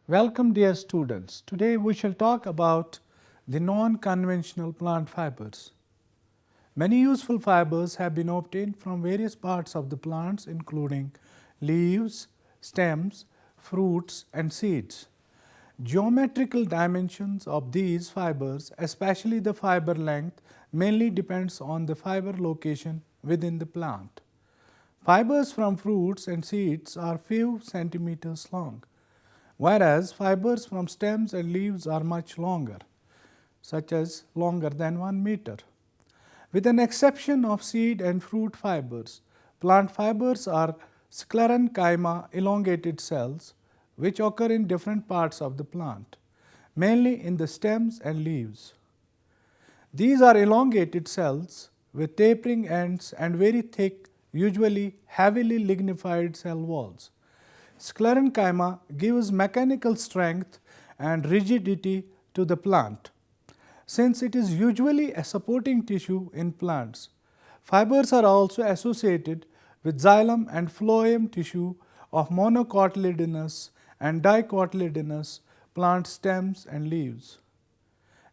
Welcome dear students. Today we shall talk about the non-conventional plant fibers. Many useful fibers have been obtained from various parts of the plants including leaves, stems, fruits and seeds. Geometrical dimensions of these fibers, especially the fiber length, mainly depends on the fiber location within the plant. Fibers from fruits and seeds are few centimeters long, whereas fibers from stems and leaves are much longer, such as longer than 1 meter. With an exception of seed and fruit fibers, plant fibers are sclerenchyma elongated cells which occur in different parts of the plant, mainly in the stems and leaves. These are elongated cells with tapering ends and very thick, usually heavily lignified cell walls. Sclerenchyma gives mechanical strength and rigidity to the plant. Since it is usually a supporting tissue in plants, fibers are also associated with xylem and phloem tissue of monocotyledonous and dicotyledonous plant stems and leaves.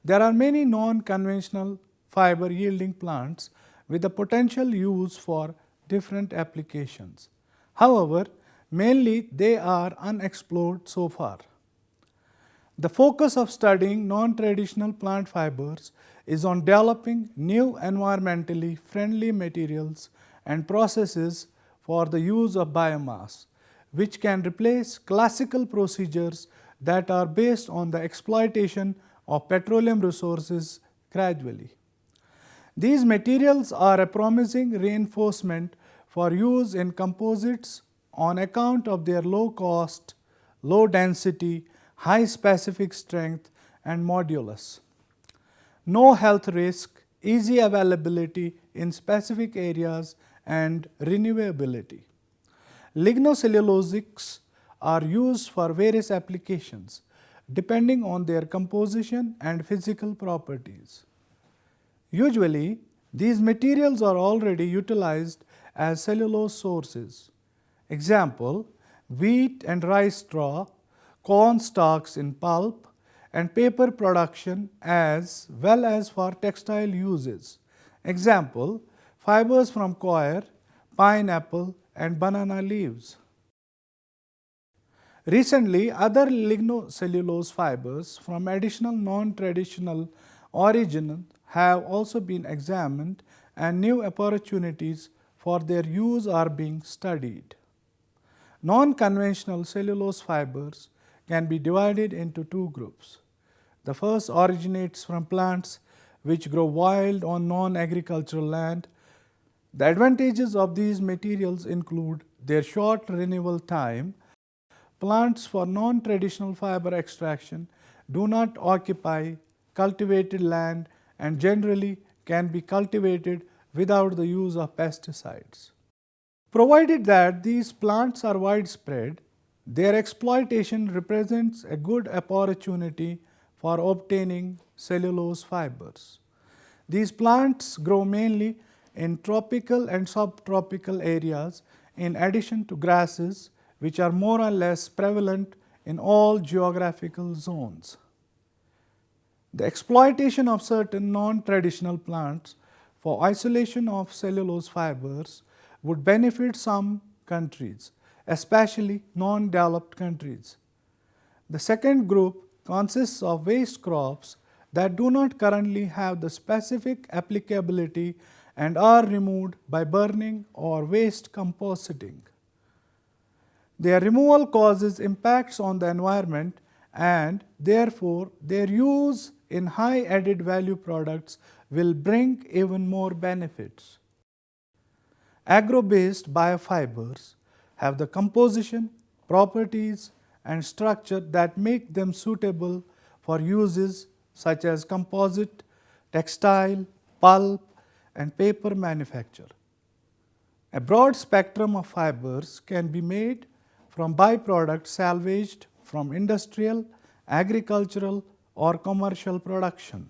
There are many non-conventional fiber yielding plants with a potential use for different applications. However, mainly they are unexplored so far. The focus of studying non-traditional plant fibers is on developing new environmentally friendly materials and processes for the use of biomass, which can replace classical procedures that are based on the exploitation of petroleum resources gradually. These materials are a promising reinforcement for use in composites on account of their low cost, low density, high specific strength and modulus. No health risk, easy availability in specific areas and renewability. Lignocellulosics are used for various applications depending on their composition and physical properties. Usually, these materials are already utilized as cellulose sources. Example, wheat and rice straw, corn stalks in pulp, and paper production as well as for textile uses. Example, fibers from coir, pineapple, and banana leaves. Recently, other lignocellulose fibers from additional non-traditional origin have also been examined and new opportunities for their use are being studied. Non-conventional cellulose fibers can be divided into two groups. The first originates from plants which grow wild on non-agricultural land. The advantages of these materials include their short renewal time. Plants for non-traditional fiber extraction do not occupy cultivated land and generally can be cultivated without the use of pesticides. Provided that these plants are widespread, their exploitation represents a good opportunity for obtaining cellulose fibers. These plants grow mainly in tropical and subtropical areas in addition to grasses which are more or less prevalent in all geographical zones. The exploitation of certain non-traditional plants for isolation of cellulose fibers would benefit some countries, especially non-developed countries. The second group consists of waste crops that do not currently have the specific applicability and are removed by burning or waste compositing. Their removal causes impacts on the environment and therefore their use in high added value products will bring even more benefits. Agro-based biofibers have the composition, properties and structure that make them suitable for uses such as composite, textile, pulp and paper manufacture. A broad spectrum of fibers can be made from byproducts salvaged from industrial, agricultural or commercial production.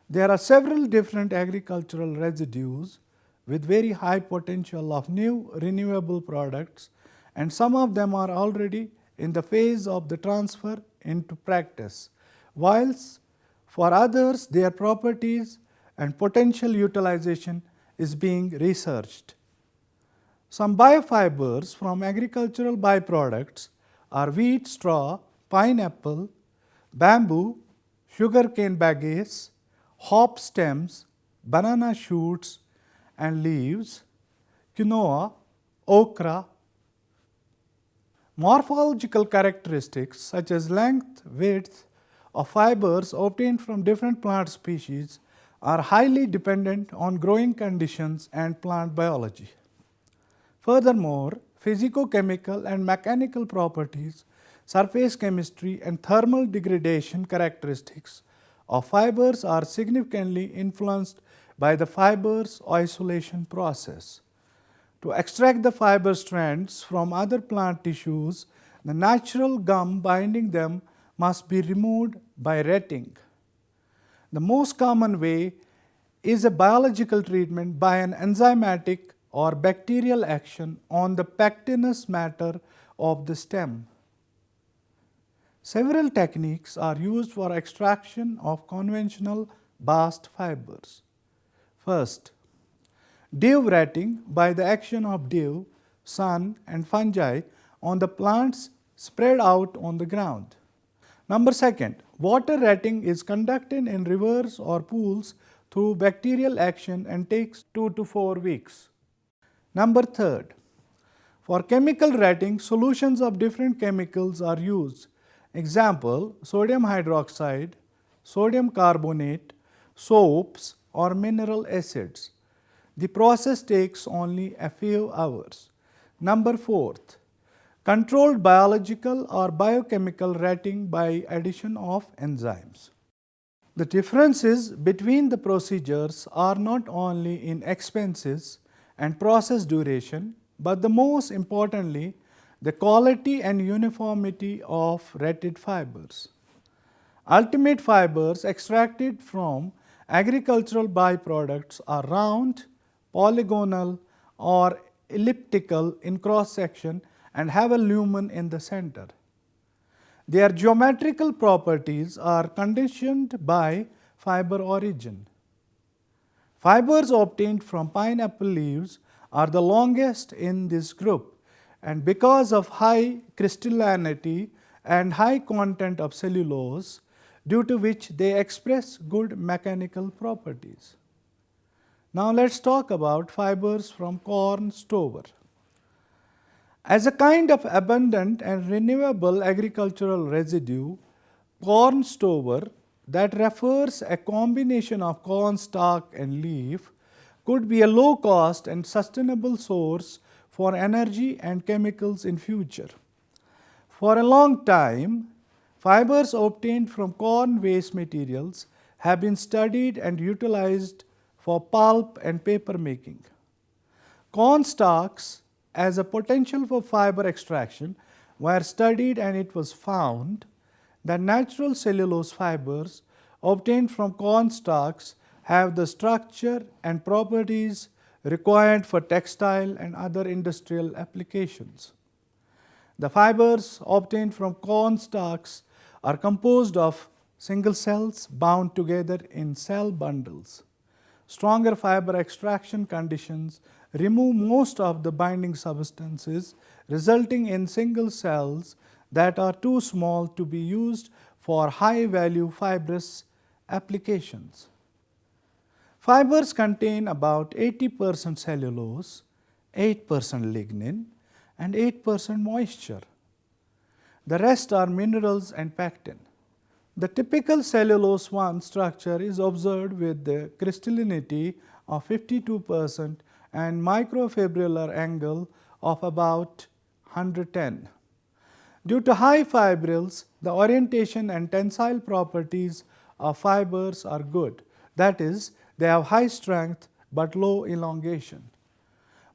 There are several different agricultural residues with very high potential of new renewable products and some of them are already in the phase of the transfer into practice, whilst for others their properties and potential utilization is being researched. Some biofibers from agricultural byproducts are wheat straw, pineapple, bamboo, sugarcane bagasse, hop stems, banana shoots and leaves, quinoa, okra. Morphological characteristics such as length, width of fibers obtained from different plant species are highly dependent on growing conditions and plant biology. Furthermore, physicochemical and mechanical properties, surface chemistry and thermal degradation characteristics of fibers are significantly influenced by the fiber's isolation process. To extract the fiber strands from other plant tissues, the natural gum binding them must be removed by retting. The most common way is a biological treatment by an enzymatic or bacterial action on the pectinous matter of the stem. Several techniques are used for extraction of conventional bast fibers. First, dew retting by the action of dew, sun and fungi on the plants spread out on the ground. Number second, water retting is conducted in rivers or pools through bacterial action and takes 2 to 4 weeks. Number third, for chemical retting, solutions of different chemicals are used. Example, sodium hydroxide, sodium carbonate, soaps or mineral acids. The process takes only a few hours. Number fourth, controlled biological or biochemical retting by addition of enzymes. The differences between the procedures are not only in expenses and process duration, but the most importantly, the quality and uniformity of retted fibers. Ultimate fibers extracted from agricultural byproducts are round, polygonal or elliptical in cross section and have a lumen in the center. Their geometrical properties are conditioned by fiber origin. Fibers obtained from pineapple leaves are the longest in this group, and because of high crystallinity and high content of cellulose, due to which they express good mechanical properties. Now let us talk about fibers from corn stover. As a kind of abundant and renewable agricultural residue, corn stover, that refers a combination of corn stalk and leaf, could be a low cost and sustainable source for energy and chemicals in future. For a long time, fibers obtained from corn waste materials have been studied and utilized for pulp and paper making. Corn stalks as a potential for fiber extraction were studied, and it was found that natural cellulose fibers obtained from corn stalks have the structure and properties required for textile and other industrial applications. The fibers obtained from corn stalks are composed of single cells bound together in cell bundles. Stronger fiber extraction conditions remove most of the binding substances, resulting in single cells that are too small to be used for high-value fibrous applications. Fibers contain about 80% cellulose, 8% lignin, and 8% moisture. The rest are minerals and pectin. The typical cellulose 1 structure is observed with the crystallinity of 52% and microfibrillar angle of about 110. Due to high fibrils, the orientation and tensile properties of fibers are good. That is, they have high strength but low elongation.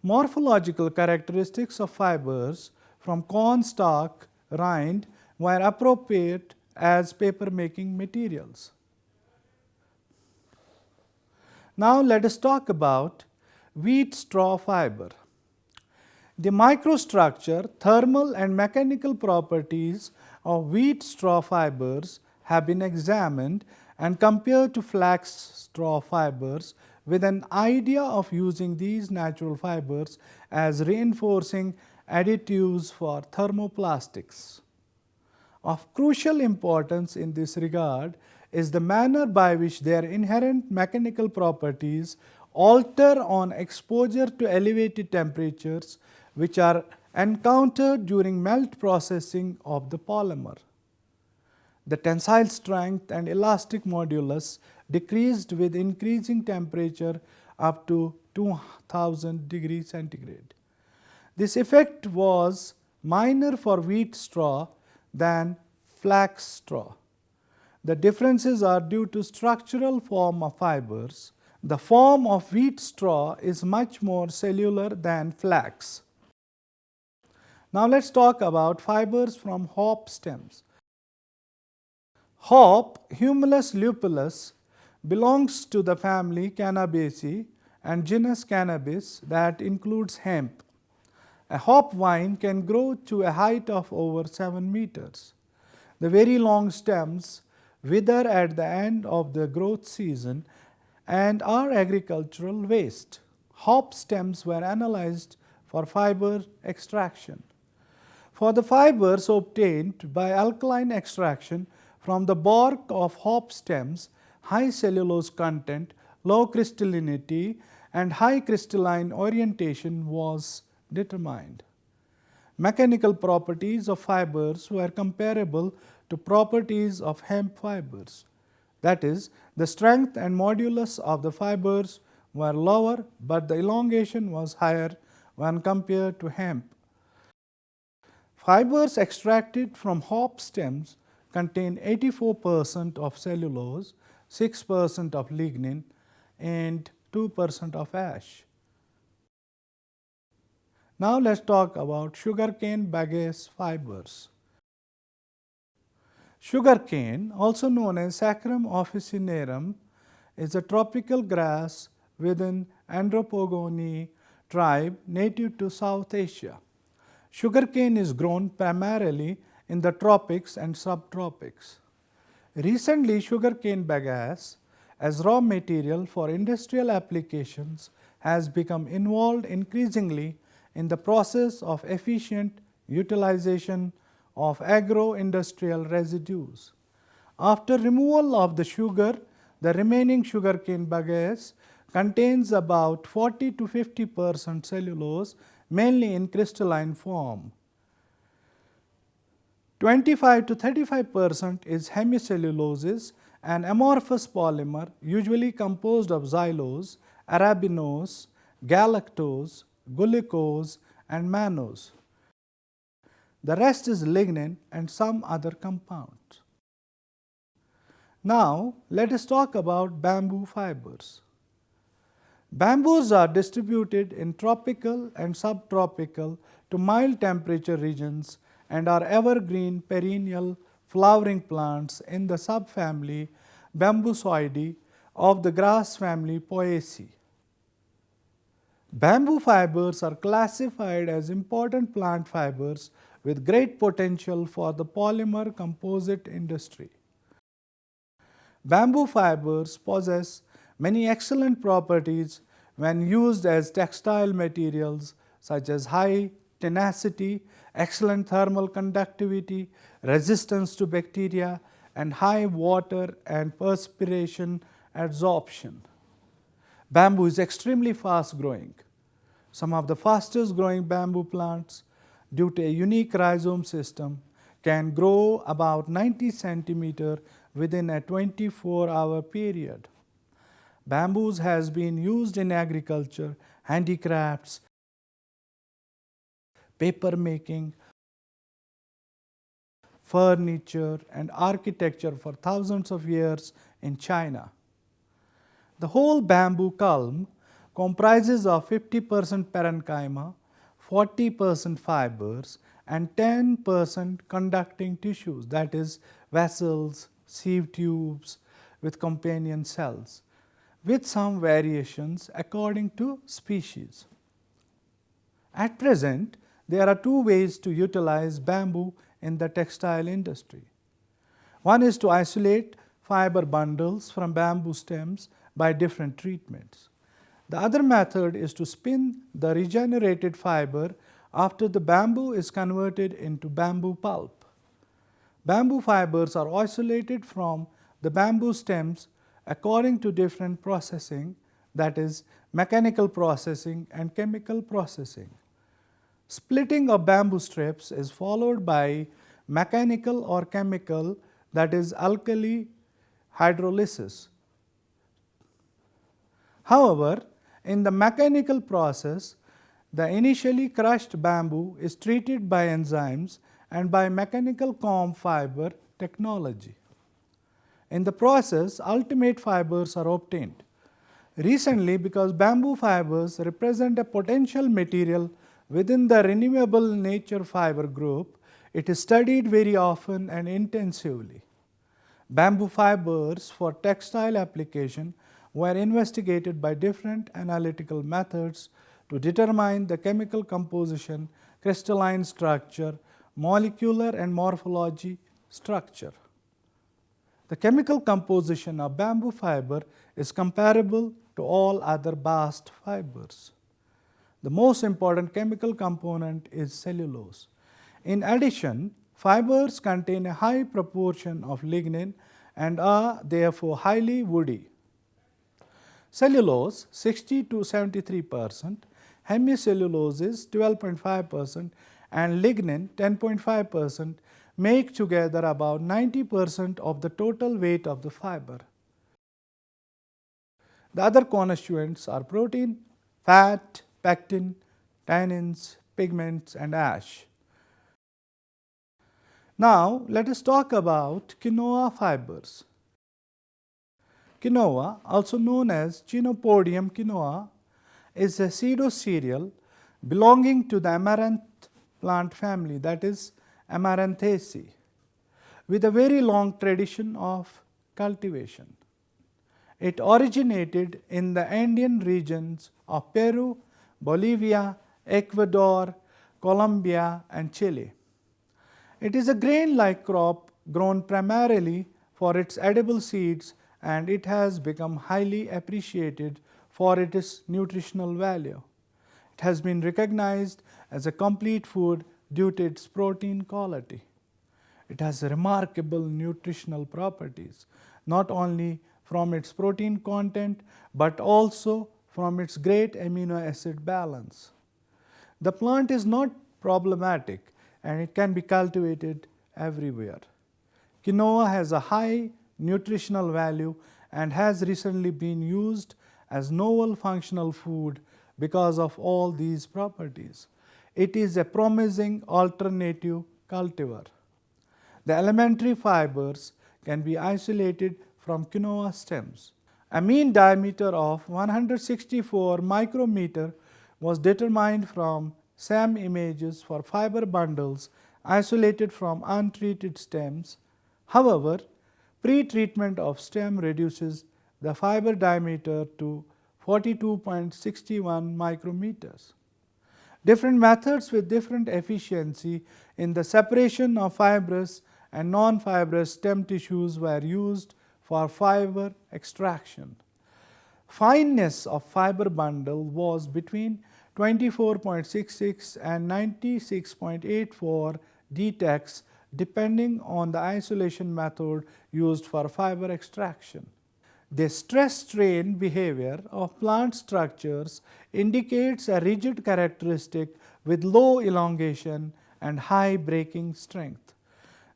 Morphological characteristics of fibers from corn stalk rind were appropriate as paper making materials. Now let us talk about wheat straw fiber. The microstructure, thermal and mechanical properties of wheat straw fibers have been examined and compared to flax straw fibers with an idea of using these natural fibers as reinforcing additives for thermoplastics. Of crucial importance in this regard is the manner by which their inherent mechanical properties alter on exposure to elevated temperatures which are encountered during melt processing of the polymer. The tensile strength and elastic modulus decreased with increasing temperature up to 2000 degrees centigrade. This effect was minor for wheat straw than flax straw. The differences are due to structural form of fibers. The form of wheat straw is much more cellular than flax. Now let's talk about fibers from hop stems. Hop, Humulus lupulus, belongs to the family Cannabaceae and genus Cannabis that includes hemp. A hop vine can grow to a height of over 7 meters. The very long stems wither at the end of the growth season and are agricultural waste. Hop stems were analyzed for fiber extraction. For the fibers obtained by alkaline extraction from the bark of hop stems, high cellulose content, low crystallinity, and high crystalline orientation was determined. Mechanical properties of fibers were comparable to properties of hemp fibers. That is, the strength and modulus of the fibers were lower, but the elongation was higher when compared to hemp. Fibers extracted from hop stems contain 84% of cellulose, 6% of lignin, and 2% of ash. Now let's talk about sugarcane bagasse fibers. Sugarcane, also known as Saccharum officinarum, is a tropical grass within Andropogonii tribe native to South Asia. Sugarcane is grown primarily in the tropics and subtropics. Recently, sugarcane bagasse as raw material for industrial applications has become involved increasingly in the process of efficient utilization of agro-industrial residues. After removal of the sugar, the remaining sugarcane bagasse contains about 40 to 50% cellulose, mainly in crystalline form. 25 to 35% is hemicelluloses, an amorphous polymer usually composed of xylose, arabinose, galactose, glucose, and mannose. The rest is lignin and some other compounds. Now, let us talk about bamboo fibers. Bamboos are distributed in tropical and subtropical to mild temperature regions and are evergreen perennial flowering plants in the subfamily Bambusoideae of the grass family Poaceae. Bamboo fibers are classified as important plant fibers with great potential for the polymer composite industry. Bamboo fibers possess many excellent properties when used as textile materials such as high tenacity, excellent thermal conductivity, resistance to bacteria, and high water and perspiration adsorption. Bamboo is extremely fast growing. Some of the fastest growing bamboo plants, due to a unique rhizome system, can grow about 90 centimeters within a 24-hour period. Bamboos has been used in agriculture, handicrafts, paper making, furniture, and architecture for thousands of years in China. The whole bamboo culm comprises of 50% parenchyma, 40% fibers, and 10% conducting tissues, that is, vessels, sieve tubes with companion cells, with some variations according to species. At present, there are two ways to utilize bamboo in the textile industry. One is to isolate fiber bundles from bamboo stems by different treatments. The other method is to spin the regenerated fiber after the bamboo is converted into bamboo pulp. Bamboo fibers are isolated from the bamboo stems according to different processing, that is, mechanical processing and chemical processing. Splitting of bamboo strips is followed by mechanical or chemical, that is, alkali hydrolysis. However, in the mechanical process, the initially crushed bamboo is treated by enzymes and by mechanical comb fiber technology. In the process, ultimate fibers are obtained. Recently, because bamboo fibers represent a potential material within the renewable nature fiber group, it is studied very often and intensively. Bamboo fibers for textile application were investigated by different analytical methods to determine the chemical composition, crystalline structure, molecular and morphology structure. The chemical composition of bamboo fiber is comparable to all other bast fibers. The most important chemical component is cellulose. In addition, fibers contain a high proportion of lignin and are therefore highly woody. Cellulose 60 to 73%, hemicellulose is 12.5%, and lignin 10.5% make together about 90% of the total weight of the fiber. The other constituents are protein, fat, pectin, tannins, pigments, and ash. Now, let us talk about quinoa fibers. Quinoa, also known as Chenopodium quinoa, is a pseudo-cereal belonging to the amaranth plant family, that is Amaranthaceae, with a very long tradition of cultivation. It originated in the Andean regions of Peru, Bolivia, Ecuador, Colombia, and Chile. It is a grain-like crop grown primarily for its edible seeds, and it has become highly appreciated for its nutritional value. It has been recognized as a complete food due to its protein quality. It has remarkable nutritional properties, not only from its protein content, but also from its great amino acid balance. The plant is not problematic and it can be cultivated everywhere. Quinoa has a high nutritional value and has recently been used as novel functional food because of all these properties. It is a promising alternative cultivar. The elementary fibers can be isolated from quinoa stems. A mean diameter of 164 micrometer was determined from SEM images for fiber bundles isolated from untreated stems. However, pre-treatment of stem reduces the fiber diameter to 42.61 micrometers. Different methods with different efficiency in the separation of fibrous and non-fibrous stem tissues were used for fiber extraction. Fineness of fiber bundle was between 24.66 and 96.84 dtex depending on the isolation method used for fiber extraction. The stress-strain behavior of plant structures indicates a rigid characteristic with low elongation and high breaking strength.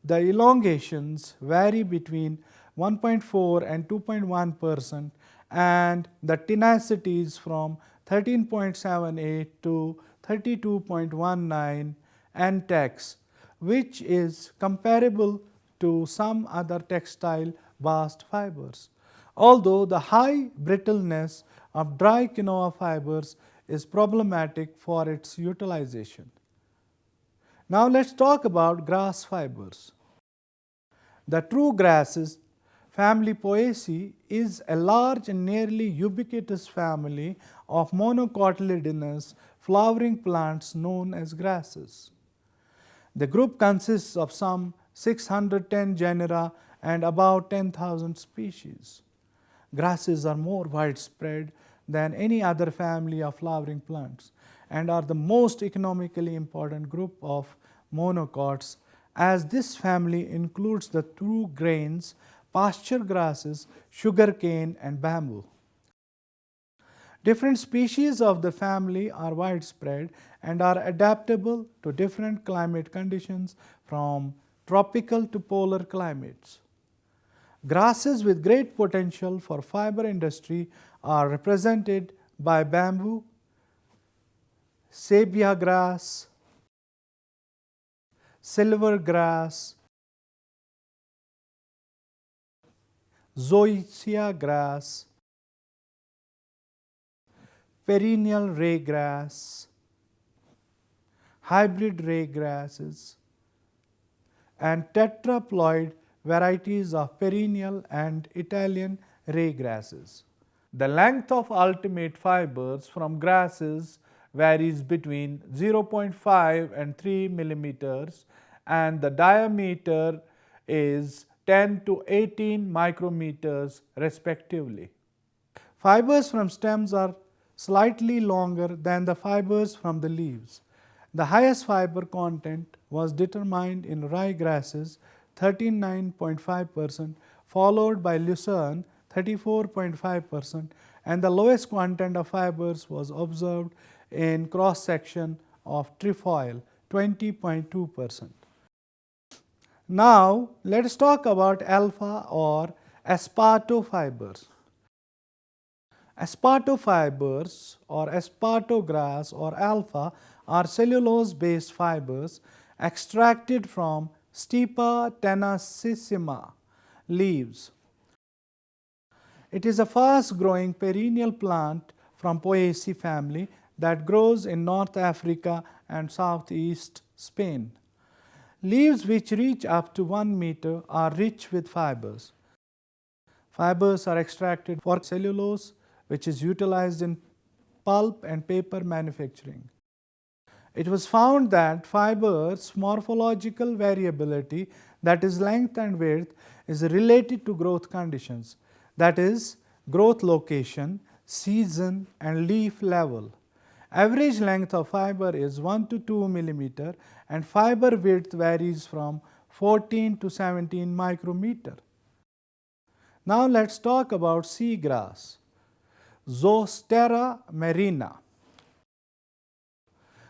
The elongations vary between 1.4 and 2.1%, and the tenacities from 13.78 to 32.19 ntex, which is comparable to some other textile bast fibers. Although the high brittleness of dry quinoa fibers is problematic for its utilization. Now let us talk about grass fibers. The true grasses family Poaceae is a large and nearly ubiquitous family of monocotyledonous flowering plants known as grasses. The group consists of some 610 genera and about 10,000 species. Grasses are more widespread than any other family of flowering plants and are the most economically important group of monocots, as this family includes the two grains, pasture grasses, sugarcane, and bamboo. Different species of the family are widespread and are adaptable to different climate conditions from tropical to polar climates. Grasses with great potential for fiber industry are represented by bamboo, sabia grass, silver grass, zoysia grass, perennial raygrass, hybrid raygrasses, and tetraploid varieties of perennial and Italian raygrasses. The length of ultimate fibers from grasses varies between 0.5 and 3 millimeters, and the diameter is 10 to 18 micrometers respectively. Fibers from stems are slightly longer than the fibers from the leaves. The highest fiber content was determined in ryegrasses, 39.5%, followed by lucerne, 34.5%, and the lowest content of fibers was observed in cross section of trefoil, 20.2%. Now let us talk about alpha or esparto fibers. Esparto fibers or esparto grass or alpha are cellulose based fibers extracted from Stipa tenacissima leaves. It is a fast growing perennial plant from Poaceae family that grows in North Africa and southeast Spain. Leaves which reach up to 1 meter are rich with fibers. Fibers are extracted for cellulose, which is utilized in pulp and paper manufacturing. It was found that fibers' morphological variability, that is length and width, is related to growth conditions, that is growth location, season, and leaf level. Average length of fiber is 1 to 2 millimeter and fiber width varies from 14 to 17 micrometer. Now let us talk about seagrass, Zostera marina.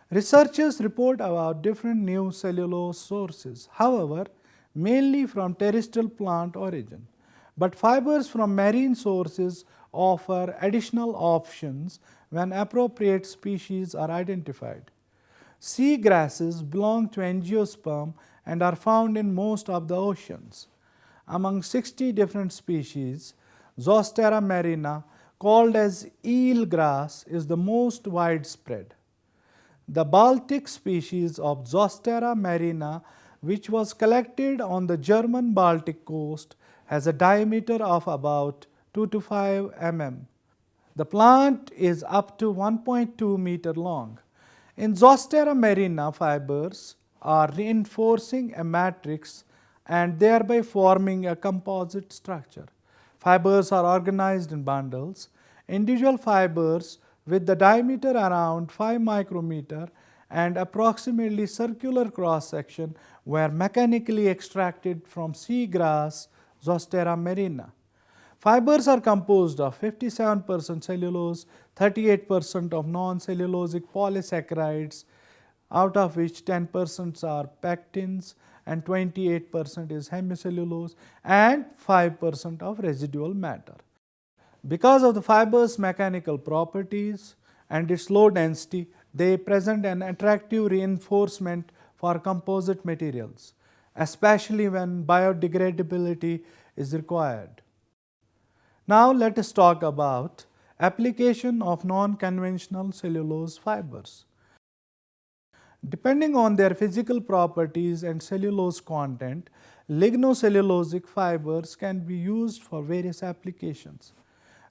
Researchers report about different new cellulose sources, however, mainly from terrestrial plant origin. But fibers from marine sources offer additional options when appropriate species are identified. Seagrasses belong to angiosperm and are found in most of the oceans. Among 60 different species, Zostera marina, called as eel grass, is the most widespread. The Baltic species of Zostera marina, which was collected on the German Baltic coast, has a diameter of about 2 to 5 mm. The plant is up to 1.2 meter long. In Zostera marina, fibers are reinforcing a matrix and thereby forming a composite structure. Fibers are organized in bundles. Individual fibers with the diameter around 5 micrometer and approximately circular cross section were mechanically extracted from seagrass Zostera marina. Fibers are composed of 57% cellulose, 38% of non-cellulosic polysaccharides, out of which 10% are pectins and 28% is hemicellulose and 5% of residual matter. Because of the fiber's mechanical properties and its low density, they present an attractive reinforcement for composite materials, especially when biodegradability is required. Now let us talk about application of non-conventional cellulose fibers. Depending on their physical properties and cellulose content, lignocellulosic fibers can be used for various applications.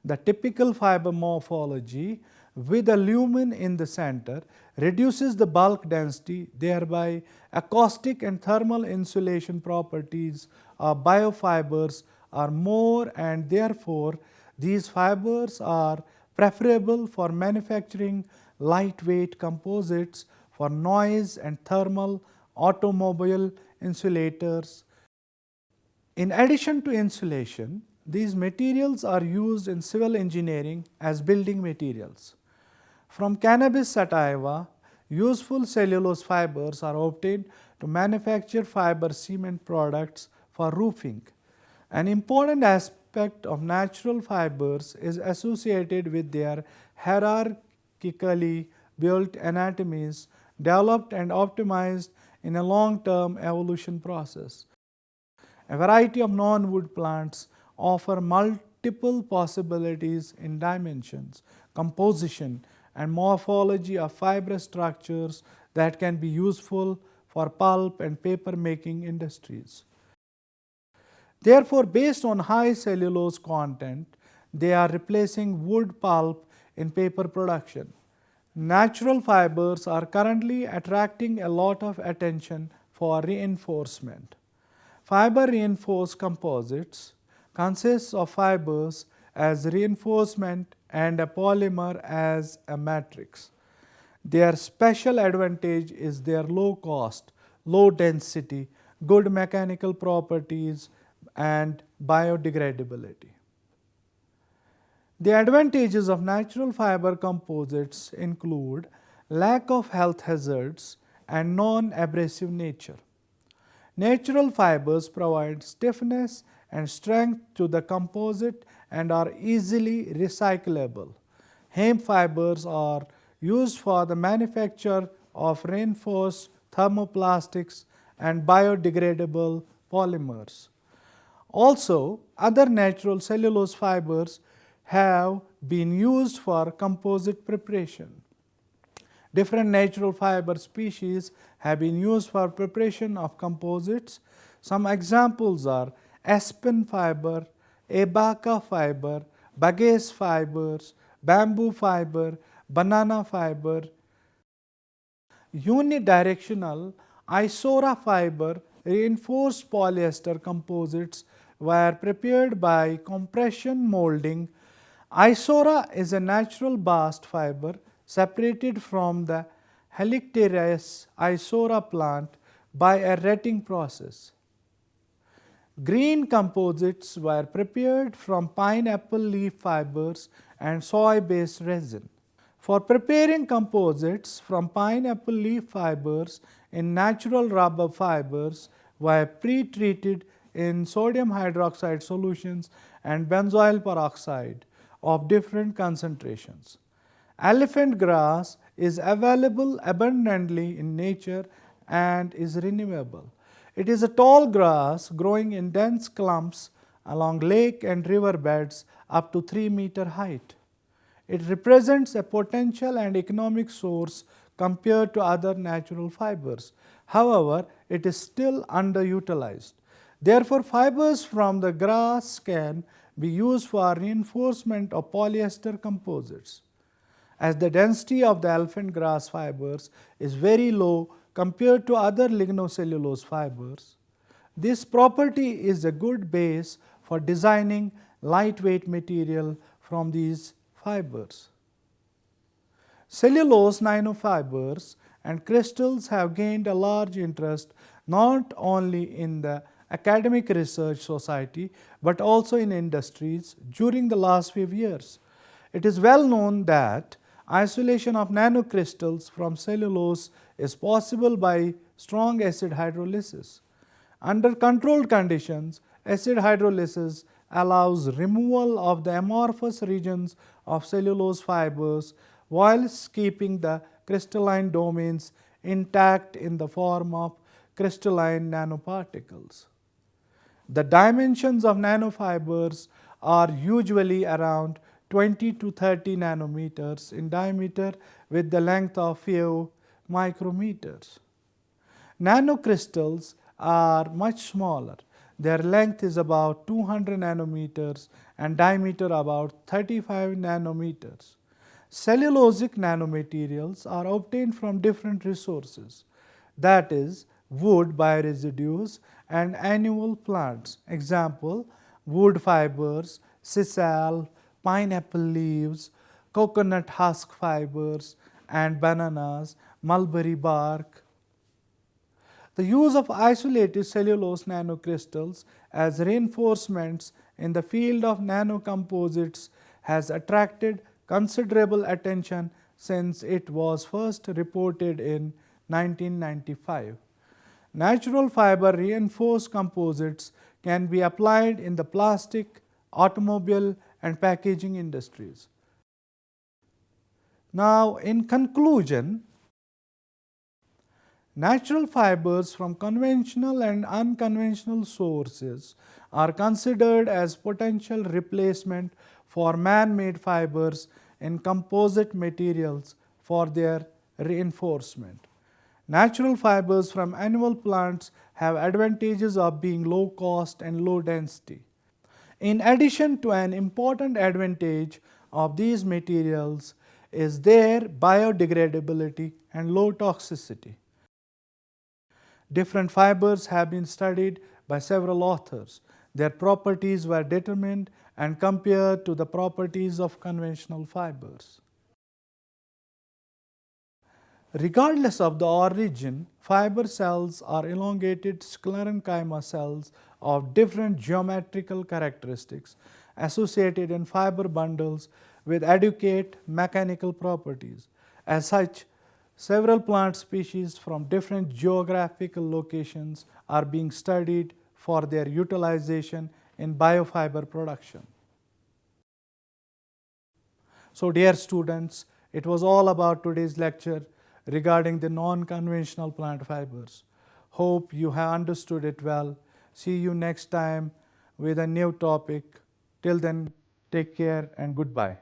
The typical fiber morphology with a lumen in the center reduces the bulk density, thereby acoustic and thermal insulation properties of biofibers are more, and therefore these fibers are preferable for manufacturing lightweight composites for noise and thermal automobile insulators. In addition to insulation, these materials are used in civil engineering as building materials. From cannabis sativa, useful cellulose fibers are obtained to manufacture fiber cement products for roofing. An important aspect of natural fibers is associated with their hierarchically built anatomies developed and optimized in a long-term evolution process. A variety of non-wood plants offer multiple possibilities in dimensions, composition, and morphology of fibrous structures that can be useful for pulp and paper making industries. Therefore, based on high cellulose content, they are replacing wood pulp in paper production. Natural fibers are currently attracting a lot of attention for reinforcement. Fiber reinforced composites consists of fibers as reinforcement and a polymer as a matrix. Their special advantage is their low cost, low density, good mechanical properties, and biodegradability. The advantages of natural fiber composites include lack of health hazards and non-abrasive nature. Natural fibers provide stiffness and strength to the composite and are easily recyclable. Hemp fibers are used for the manufacture of reinforced thermoplastics and biodegradable polymers. Also, other natural cellulose fibers have been used for composite preparation. Different natural fiber species have been used for preparation of composites. Some examples are aspen fiber, abaca fiber, bagasse fibers, bamboo fiber, banana fiber. Unidirectional isora fiber reinforced polyester composites were prepared by compression molding. Isora is a natural bast fiber separated from the Helicteres isora plant by a retting process. Green composites were prepared from pineapple leaf fibers and soy-based resin. For preparing composites from pineapple leaf fibers in natural rubber fibers were pre-treated in sodium hydroxide solutions and benzoyl peroxide of different concentrations. Elephant grass is available abundantly in nature and is renewable. It is a tall grass growing in dense clumps along lake and river beds up to 3-meter height. It represents a potential and economic source compared to other natural fibers. However, it is still underutilized. Therefore, fibers from the grass can be used for reinforcement of polyester composites. As the density of the elephant grass fibers is very low compared to other lignocellulose fibers, this property is a good base for designing lightweight material from these fibers. Cellulose nanofibers and crystals have gained a large interest not only in the academic research society but also in industries during the last few years. It is well known that isolation of nanocrystals from cellulose is possible by strong acid hydrolysis. Under controlled conditions, acid hydrolysis allows removal of the amorphous regions of cellulose fibers whilst keeping the crystalline domains intact in the form of crystalline nanoparticles. The dimensions of nanofibers are usually around 20 to 30 nanometers in diameter with the length of few micrometers. Nanocrystals are much smaller. Their length is about 200 nanometers and diameter about 35 nanometers. Cellulosic nanomaterials are obtained from different resources, that is, wood bioresidues and annual plants. Example, wood fibers, sisal, pineapple leaves, coconut husk fibers, and bananas, mulberry bark. The use of isolated cellulose nanocrystals as reinforcements in the field of nanocomposites has attracted considerable attention since it was first reported in 1995. Natural fiber reinforced composites can be applied in the plastic, automobile, and packaging industries. Now, in conclusion, natural fibers from conventional and unconventional sources are considered as potential replacement for man-made fibers in composite materials for their reinforcement. Natural fibers from animal plants have advantages of being low cost and low density. In addition to an important advantage of these materials is their biodegradability and low toxicity. Different fibers have been studied by several authors. Their properties were determined and compared to the properties of conventional fibers. Regardless of the origin, fiber cells are elongated sclerenchyma cells of different geometrical characteristics associated in fiber bundles with adequate mechanical properties. As such, several plant species from different geographical locations are being studied for their utilization in biofiber production. So dear students, it was all about today's lecture regarding the non-conventional plant fibers. Hope you have understood it well. See you next time with a new topic. Till then, take care and goodbye.